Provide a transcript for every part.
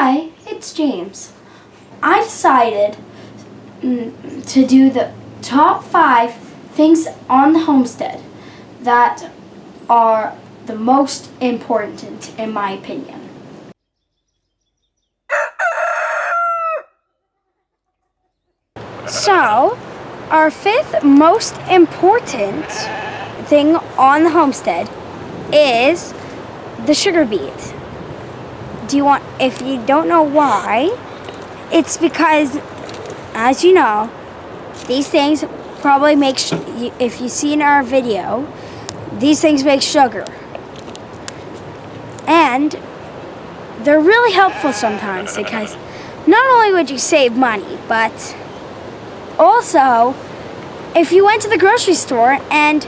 Hi, it's James. I decided to do the top 5 things on the homestead that are the most important in my opinion. So, our 5th most important thing on the homestead is the sugar beet. If you don't know why, it's because, as you know, these things probably make, if you see in our video, these things make sugar. And they're really helpful sometimes because not only would you save money, but also, if you went to the grocery store and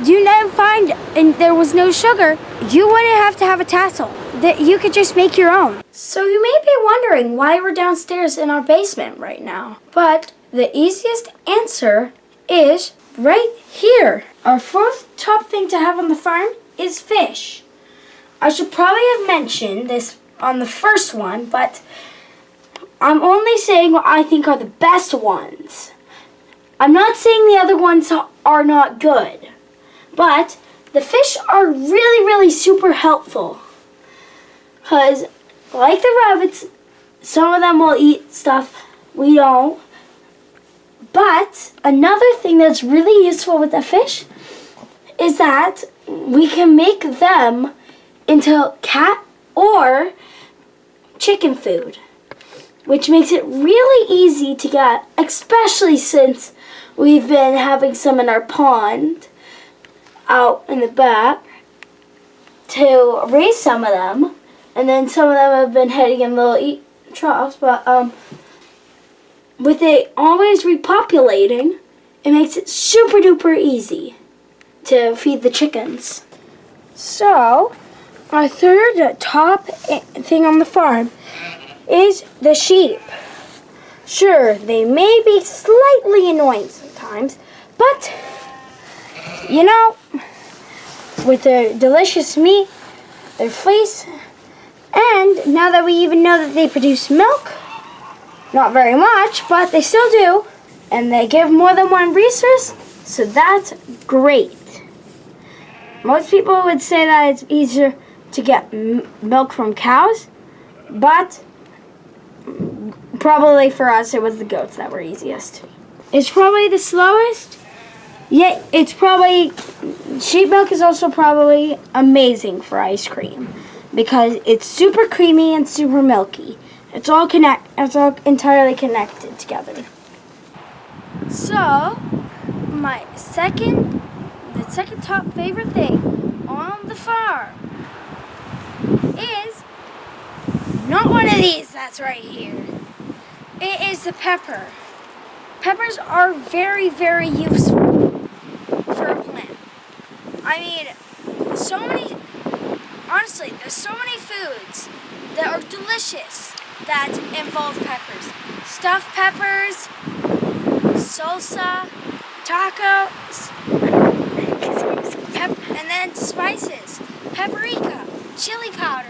you didn't find and there was no sugar, you wouldn't have to have a tassel. You could just make your own. So you may be wondering why we're downstairs in our basement right now. But the easiest answer is right here. Our 4th top thing to have on the farm is fish. I should probably have mentioned this on the first one, but I'm only saying what I think are the best ones. I'm not saying the other ones are not good, but the fish are really super helpful. Because, like the rabbits, some of them will eat stuff we don't. But another thing that's really useful with the fish is that we can make them into cat or chicken food, which makes it really easy to get, especially since we've been having some in our pond out in the back to raise some of them, and then some of them have been heading in little troughs, but with it always repopulating, it makes it super duper easy to feed the chickens. So, our 3rd top thing on the farm is the sheep. Sure, they may be slightly annoying sometimes, but, you know, with their delicious meat, their fleece, and now that we even know that they produce milk, not very much, but they still do, and they give more than one resource, so that's great. Most people would say that it's easier to get milk from cows, but probably for us it was the goats that were easiest. It's probably the slowest, yet sheep milk is also probably amazing for ice cream because it's super creamy and super milky. It's all entirely connected together. So, the second top favorite thing on the farm is not one of these that's right here. It is the pepper. Peppers are very useful for a plant. I mean, honestly, there's so many foods that are delicious that involve peppers. Stuffed peppers, salsa, tacos, and then spices, paprika, chili powder,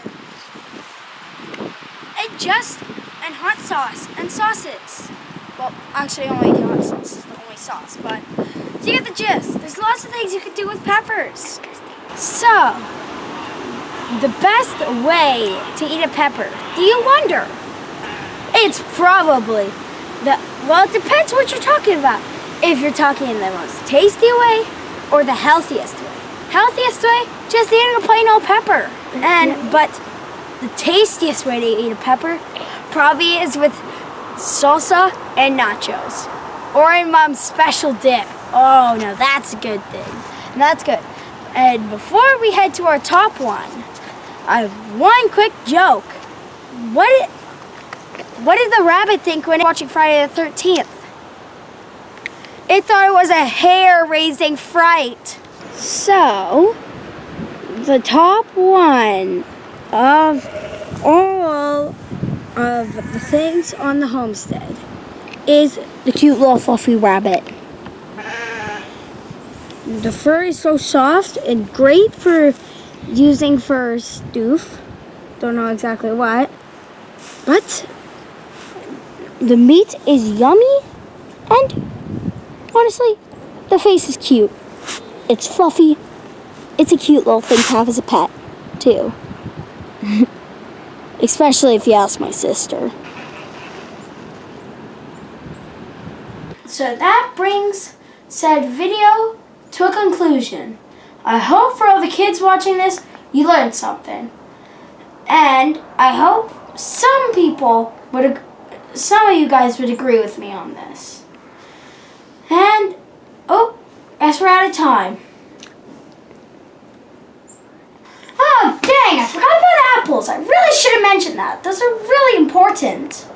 and hot sauce, and sauces. Well, actually only hot sauce is the only sauce, but you get the gist. There's lots of things you can do with peppers. So, the best way to eat a pepper, do you wonder? It's probably it depends what you're talking about. If you're talking in the most tasty way or the healthiest way. Healthiest way, just eating a plain old pepper. But the tastiest way to eat a pepper probably is with salsa and nachos. Or in Mom's special dip. Oh no, that's a good thing. That's good. And before we head to our top one, I have one quick joke. What did the rabbit think when watching Friday the 13th? It thought it was a hair-raising fright. So, the top one of all of the things on the homestead is the cute little fluffy rabbit. The fur is so soft and great for using for stoof. Don't know exactly what. But the meat is yummy, and honestly, the face is cute. It's fluffy. It's a cute little thing to have as a pet, too. Especially if you ask my sister. So that brings said video to a conclusion. I hope for all the kids watching this, you learned something. And I hope some of you guys would agree with me on this. And, guess we're out of time. Oh, dang, I forgot about apples. I really should have mentioned that. Those are really important.